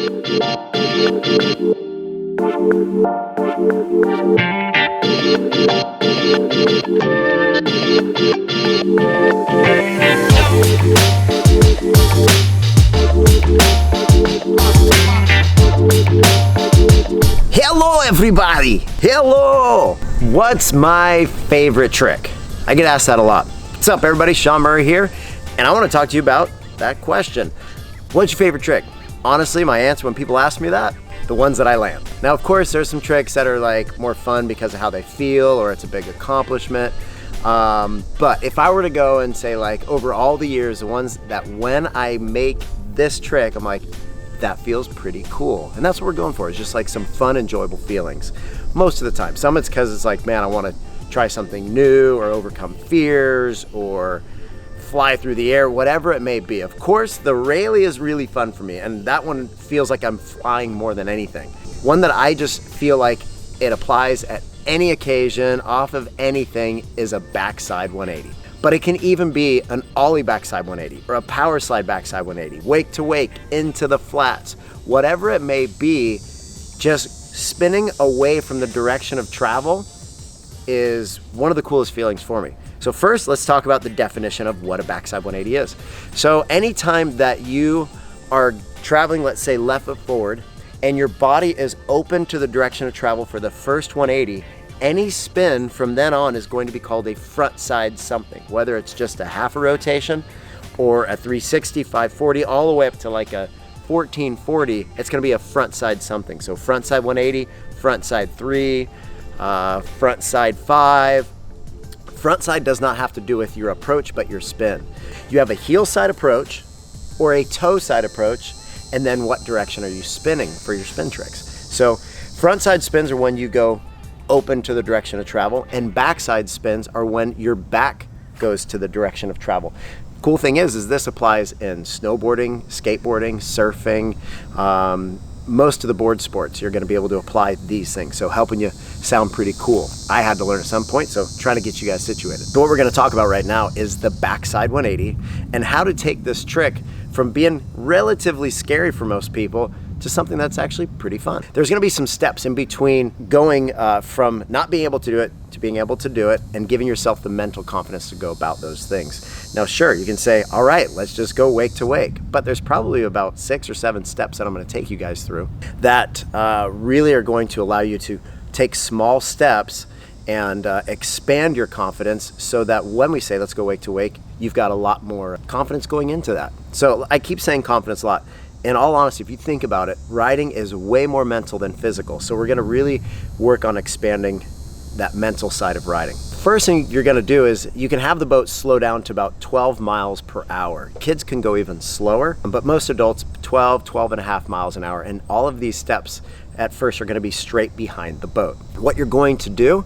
Hello everybody! Hello! What's my favorite trick? I get asked that a lot. What's up everybody, Shaun Murray here, and I want to talk to you about that question. What's your favorite trick? Honestly, my answer when people ask me that, the ones that I land. Now of course there's some tricks that are like more fun because of how they feel or it's a big accomplishment. But if I were to go and say like over all the years, the ones that when I make this trick, I'm like, that feels pretty cool. And that's what we're going for, is just like some fun, enjoyable feelings. Most of the time. Some it's because it's like, man, I want to try something new or overcome fears or fly through the air, whatever it may be. Of course, the Rayleigh is really fun for me, and that one feels like I'm flying more than anything. One that I just feel like it applies at any occasion, off of anything, is a backside 180. But it can even be an ollie backside 180 or a Powerslide backside 180, wake to wake, into the flats, whatever it may be. Just spinning away from the direction of travel is one of the coolest feelings for me. So first, let's talk about the definition of what a backside 180 is. So anytime that you are traveling, let's say left foot forward, and your body is open to the direction of travel for the first 180, any spin from then on is going to be called a front side something, whether it's just a half a rotation or a 360, 540, all the way up to like a 1440, it's gonna be a front side something. So front side 180, front side 3, front side 5. Front side does not have to do with your approach, but your spin. You have a heel side approach or a toe side approach, and then what direction are you spinning for your spin tricks? So front side spins are when you go open to the direction of travel, and backside spins are when your back goes to the direction of travel. Cool thing is this applies in snowboarding, skateboarding, surfing, most of the board sports. You're going to be able to apply these things, so helping you sound pretty cool. I had to learn at some point, so trying to get you guys situated. So what we're going to talk about right now is the backside 180 and how to take this trick from being relatively scary for most people to something that's actually pretty fun. There's gonna be some steps in between going from not being able to do it to being able to do it, and giving yourself the mental confidence to go about those things. Now sure, you can say, all right, let's just go wake to wake, but there's probably about 6 or 7 steps that I'm gonna take you guys through that really are going to allow you to take small steps and expand your confidence, so that when we say let's go wake to wake, you've got a lot more confidence going into that. So I keep saying confidence a lot. In all honesty, if you think about it, riding is way more mental than physical. So we're gonna really work on expanding that mental side of riding. First thing you're gonna do is you can have the boat slow down to about 12 miles per hour. Kids can go even slower, but most adults 12 and a half miles an hour. And all of these steps at first are gonna be straight behind the boat. What you're going to do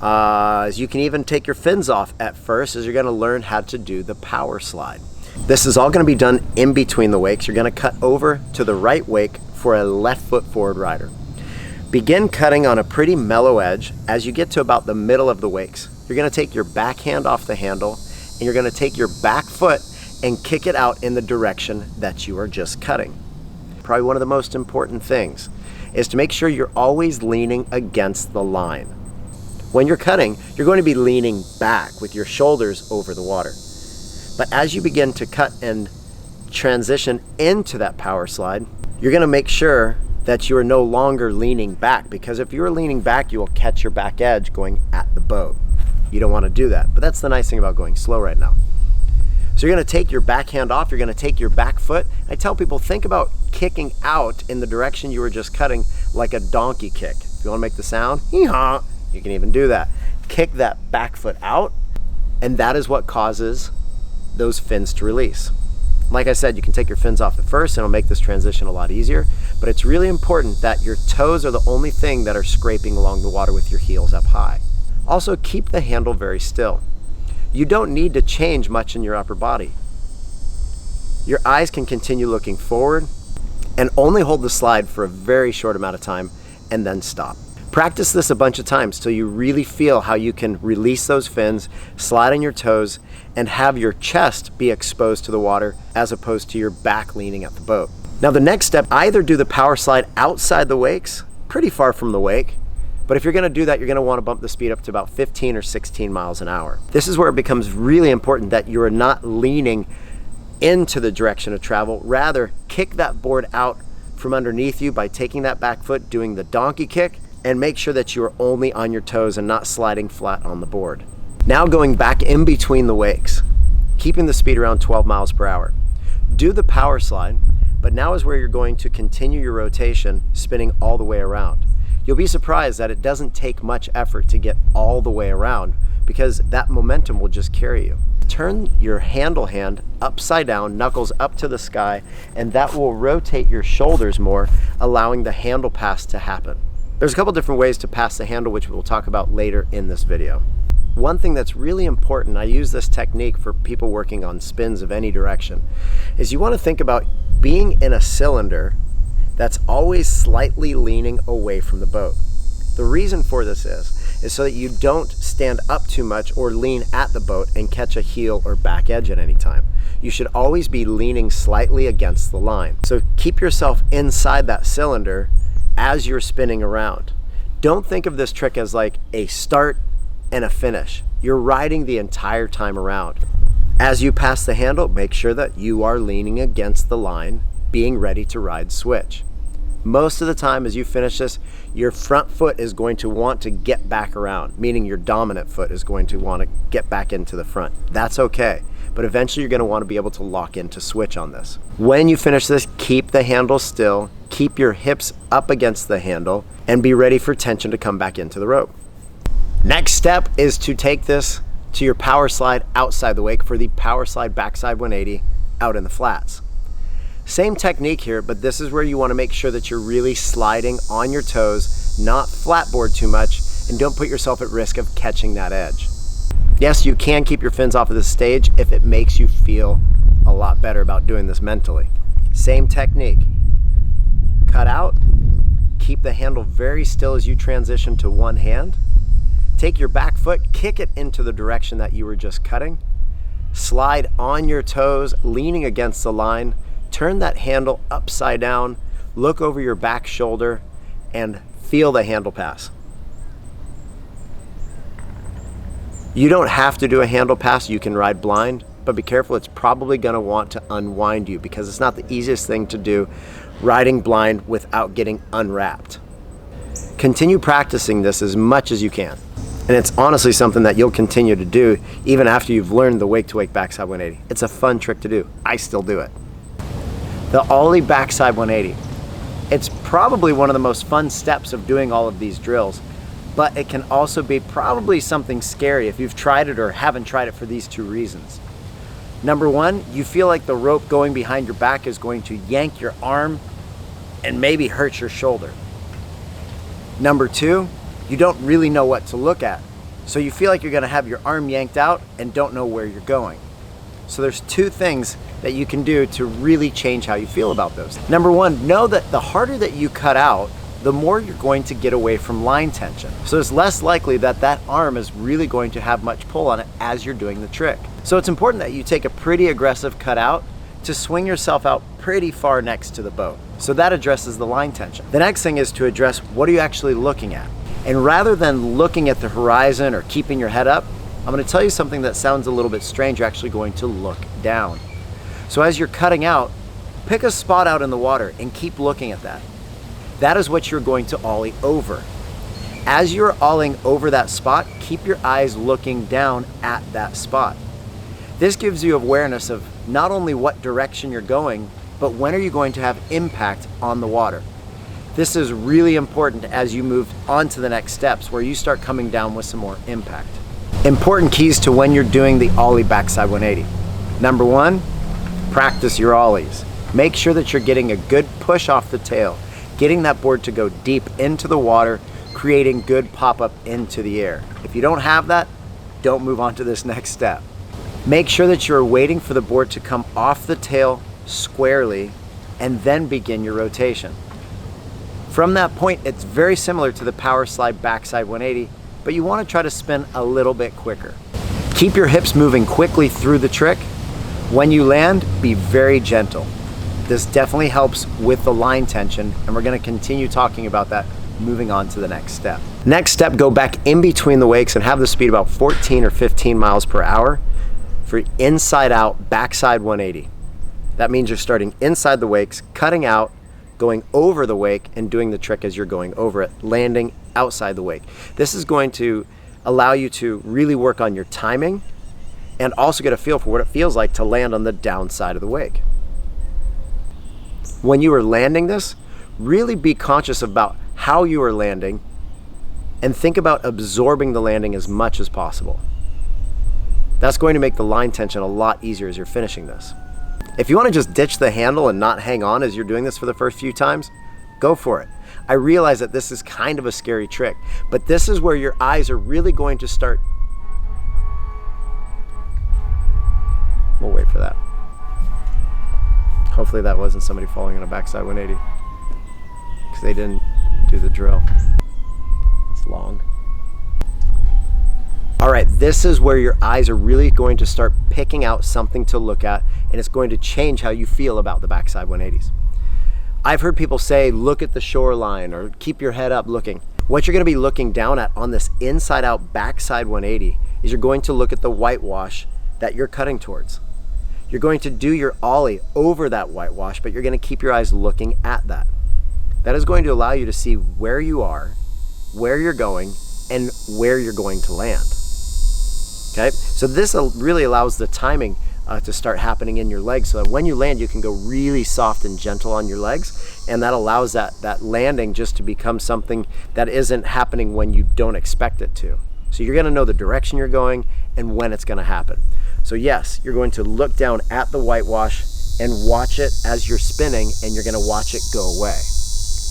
is you can even take your fins off at first, as you're gonna learn how to do the Powerslide. This is all going to be done in between the wakes. You're going to cut over to the right wake for a left foot forward rider. Begin cutting on a pretty mellow edge as you get to about the middle of the wakes. You're going to take your back hand off the handle, and you're going to take your back foot and kick it out in the direction that you are just cutting. Probably one of the most important things is to make sure you're always leaning against the line. When you're cutting, you're going to be leaning back with your shoulders over the water. But as you begin to cut and transition into that Powerslide, you're gonna make sure that you are no longer leaning back, because if you're leaning back, you will catch your back edge going at the boat. You don't wanna do that, but that's the nice thing about going slow right now. So you're gonna take your backhand off, you're gonna take your back foot. I tell people, think about kicking out in the direction you were just cutting, like a donkey kick. If you wanna make the sound, hee-haw, you can even do that. Kick that back foot out, and that is what causes those fins to release. Like I said, you can take your fins off at first and it'll make this transition a lot easier, but it's really important that your toes are the only thing that are scraping along the water with your heels up high. Also, keep the handle very still. You don't need to change much in your upper body. Your eyes can continue looking forward and only hold the slide for a very short amount of time and then stop. Practice this a bunch of times till you really feel how you can release those fins, slide on your toes, and have your chest be exposed to the water as opposed to your back leaning at the boat. Now the next step, either do the power slide outside the wakes, pretty far from the wake, but if you're gonna do that, you're gonna wanna bump the speed up to about 15 or 16 miles an hour. This is where it becomes really important that you're not leaning into the direction of travel. Rather, kick that board out from underneath you by taking that back foot, doing the donkey kick, and make sure that you are only on your toes and not sliding flat on the board. Now going back in between the wakes, keeping the speed around 12 miles per hour. Do the power slide, but now is where you're going to continue your rotation, spinning all the way around. You'll be surprised that it doesn't take much effort to get all the way around because that momentum will just carry you. Turn your handle hand upside down, knuckles up to the sky, and that will rotate your shoulders more, allowing the handle pass to happen. There's a couple different ways to pass the handle, which we'll talk about later in this video. One thing that's really important, I use this technique for people working on spins of any direction, is you want to think about being in a cylinder that's always slightly leaning away from the boat. The reason for this is so that you don't stand up too much or lean at the boat and catch a heel or back edge at any time. You should always be leaning slightly against the line. So keep yourself inside that cylinder as you're spinning around. Don't think of this trick as like a start and a finish. You're riding the entire time around. As you pass the handle, make sure that you are leaning against the line, being ready to ride switch. Most of the time as you finish this, your front foot is going to want to get back around, meaning your dominant foot is going to want to get back into the front. That's okay, but eventually you're going to want to be able to lock into switch on this. When you finish this, keep the handle still, keep your hips up against the handle, and be ready for tension to come back into the rope. Next step is to take this to your power slide outside the wake for the power slide backside 180 out in the flats. Same technique here, but this is where you want to make sure that you're really sliding on your toes, not flatboard too much, and don't put yourself at risk of catching that edge. Yes, you can keep your fins off of the stage if it makes you feel a lot better about doing this mentally. Same technique. Cut out, keep the handle very still as you transition to one hand. Take your back foot, kick it into the direction that you were just cutting. Slide on your toes, leaning against the line. Turn that handle upside down, look over your back shoulder, and feel the handle pass. You don't have to do a handle pass, you can ride blind, but be careful, it's probably gonna want to unwind you because it's not the easiest thing to do riding blind without getting unwrapped. Continue practicing this as much as you can. And it's honestly something that you'll continue to do even after you've learned the wake-to-wake backside 180. It's a fun trick to do. I still do it. The OLLIE backside 180. It's probably one of the most fun steps of doing all of these drills, but it can also be probably something scary if you've tried it or haven't tried it for these two reasons. Number one, you feel like the rope going behind your back is going to yank your arm and maybe hurt your shoulder. Number two, you don't really know what to look at. So you feel like you're gonna have your arm yanked out and don't know where you're going. So there's two things that you can do to really change how you feel about those. Number one, know that the harder that you cut out, the more you're going to get away from line tension. So it's less likely that that arm is really going to have much pull on it as you're doing the trick. So it's important that you take a pretty aggressive cut out to swing yourself out pretty far next to the boat. So that addresses the line tension. The next thing is to address what are you actually looking at? And rather than looking at the horizon or keeping your head up, I'm going to tell you something that sounds a little bit strange. You're actually going to look down. So as you're cutting out, pick a spot out in the water and keep looking at that. That is what you're going to ollie over. As you're ollieing over that spot, keep your eyes looking down at that spot. This gives you awareness of not only what direction you're going, but when are you going to have impact on the water. This is really important as you move on to the next steps where you start coming down with some more impact. Important keys to when you're doing the OLLIE backside 180. Number one, practice your ollies. Make sure that you're getting a good push off the tail, getting that board to go deep into the water, creating good pop-up into the air. If you don't have that, don't move on to this next step. Make sure that you're waiting for the board to come off the tail squarely and then begin your rotation. From that point, it's very similar to the Powerslide backside 180, but you want to try to spin a little bit quicker. Keep your hips moving quickly through the trick. When you land, be very gentle. This definitely helps with the line tension, and we're gonna continue talking about that moving on to the next step. Next step, go back in between the wakes and have the speed about 14 or 15 miles per hour for inside out, backside 180. That means you're starting inside the wakes, cutting out, going over the wake, and doing the trick as you're going over it, landing outside the wake. This is going to allow you to really work on your timing and also get a feel for what it feels like to land on the downside of the wake. When you are landing this, really be conscious about how you are landing and think about absorbing the landing as much as possible. That's going to make the line tension a lot easier as you're finishing this. If you want to just ditch the handle and not hang on as you're doing this for the first few times, go for it. I realize that this is kind of a scary trick, but this is where your eyes are really going to start. We'll wait for that. Hopefully that wasn't somebody falling on a backside 180 because they didn't do the drill. It's long. All right, this is where your eyes are really going to start picking out something to look at, and it's going to change how you feel about the backside 180s. I've heard people say, look at the shoreline or keep your head up looking. What you're gonna be looking down at on this inside out backside 180 is you're going to look at the whitewash that you're cutting towards. You're going to do your ollie over that whitewash, but you're gonna keep your eyes looking at that. That is going to allow you to see where you are, where you're going, and where you're going to land. Okay, so this really allows the timing to start happening in your legs, so that when you land, you can go really soft and gentle on your legs, and that allows that landing just to become something that isn't happening when you don't expect it to. So you're gonna know the direction you're going and when it's gonna happen. So yes, you're going to look down at the whitewash and watch it as you're spinning, and you're gonna watch it go away.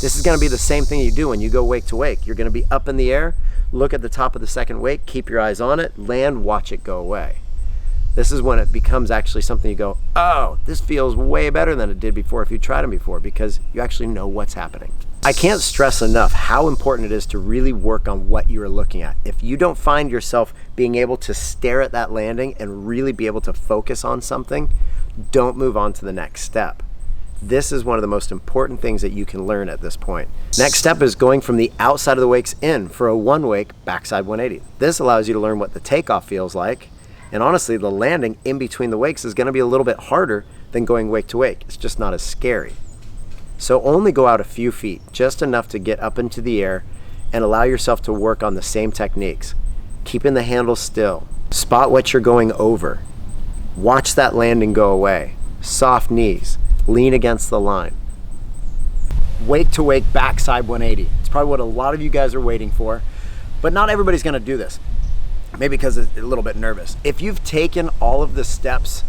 This is gonna be the same thing you do when you go wake to wake. You're gonna be up in the air, look at the top of the second wake, keep your eyes on it, land, watch it go away. This is when it becomes actually something you go, oh, this feels way better than it did before if you tried them before, because you actually know what's happening. I can't stress enough how important it is to really work on what you are looking at. If you don't find yourself being able to stare at that landing and really be able to focus on something, don't move on to the next step. This is one of the most important things that you can learn at this point. Next step is going from the outside of the wakes in for a one wake backside 180. This allows you to learn what the takeoff feels like. And honestly, the landing in between the wakes is gonna be a little bit harder than going wake to wake. It's just not as scary. So only go out a few feet, just enough to get up into the air and allow yourself to work on the same techniques. Keeping the handle still. Spot what you're going over. Watch that landing go away. Soft knees. Lean against the line. Wake to wake backside 180. It's probably what a lot of you guys are waiting for, but not everybody's gonna do this. Maybe because it's a little bit nervous. If you've taken all of the steps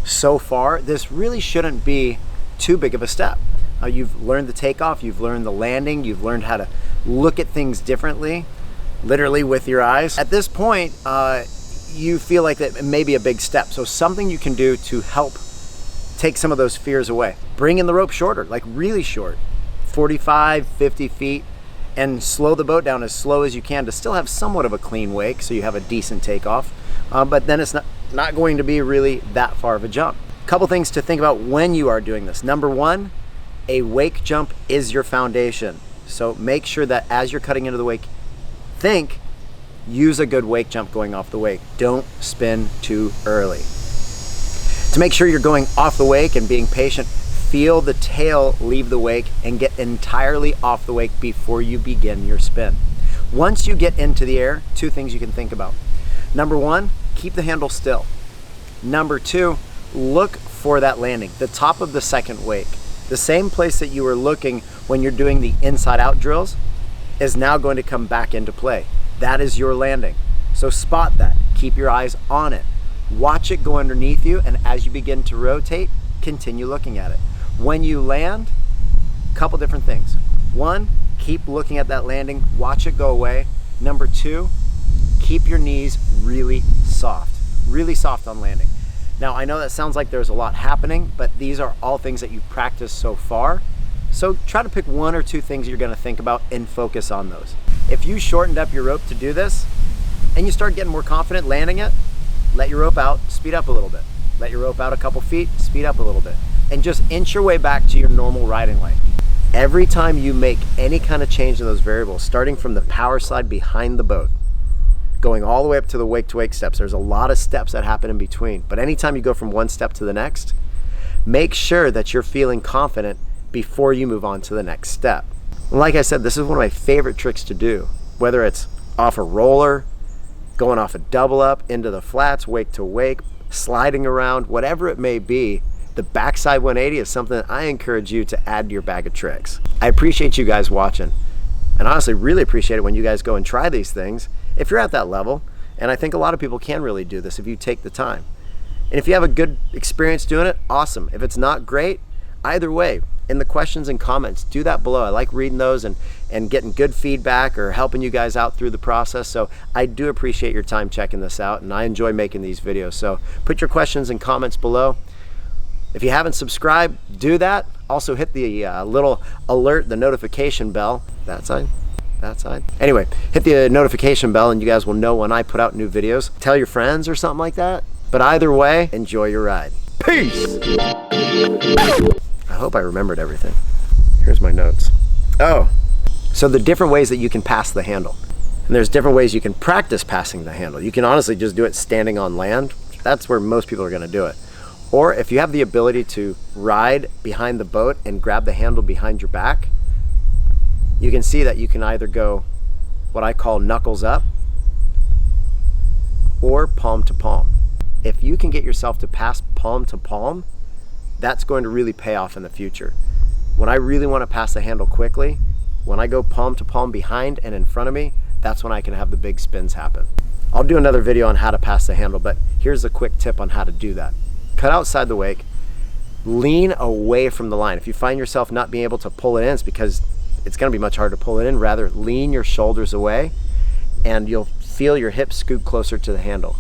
so far, this really shouldn't be too big of a step. You've learned the takeoff, you've learned the landing, you've learned how to look at things differently, literally with your eyes. At this point, you feel like that may be a big step. So something you can do to help take some of those fears away. Bring in the rope shorter, like really short, 45, 50 feet, and slow the boat down as slow as you can to still have somewhat of a clean wake so you have a decent takeoff, but then it's not going to be really that far of a jump. Couple things to think about when you are doing this. Number one, a wake jump is your foundation. So make sure that as you're cutting into the wake, use a good wake jump going off the wake. Don't spin too early. To make sure you're going off the wake and being patient, feel the tail leave the wake and get entirely off the wake before you begin your spin. Once you get into the air, two things you can think about. Number one, keep the handle still. Number two, look for that landing, the top of the second wake. The same place that you were looking when you're doing the inside out drills is now going to come back into play. That is your landing. So spot that, keep your eyes on it. Watch it go underneath you, and as you begin to rotate, continue looking at it. When you land, a couple different things. One, keep looking at that landing, watch it go away. Number two, keep your knees really soft on landing. Now, I know that sounds like there's a lot happening, but these are all things that you've practiced so far. So try to pick one or two things you're gonna think about and focus on those. If you shortened up your rope to do this, and you start getting more confident landing it, let your rope out, speed up a little bit. Let your rope out a couple feet, speed up a little bit. and just inch your way back to your normal riding length. Every time you make any kind of change in those variables, starting from the power slide behind the boat, going all the way up to the wake steps, there's a lot of steps that happen in between, but anytime you go from one step to the next, make sure that you're feeling confident before you move on to the next step. Like I said, this is one of my favorite tricks to do, whether it's off a roller, going off a double up into the flats, wake to wake, sliding around, whatever it may be. The backside 180 is something that I encourage you to add to your bag of tricks. I appreciate you guys watching, and honestly really appreciate it when you guys go and try these things if you're at that level, and I think a lot of people can really do this if you take the time. And if you have a good experience doing it, awesome. If it's not great, either way, in the questions and comments, do that below. I like reading those and getting good feedback or helping you guys out through the process. So I do appreciate your time checking this out, and I enjoy making these videos. So put your questions and comments below. If you haven't subscribed, do that. Also hit the little alert, the notification bell. That side. Anyway, hit the notification bell and you guys will know when I put out new videos. Tell your friends or something like that. But either way, enjoy your ride. Peace! I hope I remembered everything. Here's my notes. Oh, so the different ways that you can pass the handle. And there's different ways you can practice passing the handle. You can honestly just do it standing on land. That's where most people are gonna do it. Or if you have the ability to ride behind the boat and grab the handle behind your back, you can see that you can either go what I call knuckles up or palm to palm. If you can get yourself to pass palm to palm, that's going to really pay off in the future. When I really want to pass the handle quickly, when I go palm to palm behind and in front of me, that's when I can have the big spins happen. I'll do another video on how to pass the handle, but here's a quick tip on how to do that. Cut outside the wake, lean away from the line. If you find yourself not being able to pull it in, it's because it's gonna be much harder to pull it in. Rather, lean your shoulders away and you'll feel your hips scoot closer to the handle.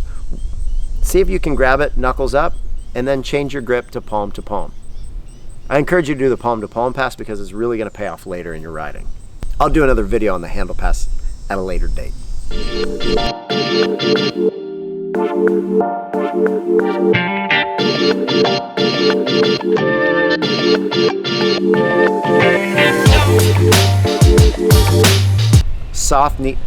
See if you can grab it, knuckles up, and then change your grip to palm to palm. I encourage you to do the palm to palm pass because it's really gonna pay off later in your riding. I'll do another video on the handle pass at a later date. Soft, neat.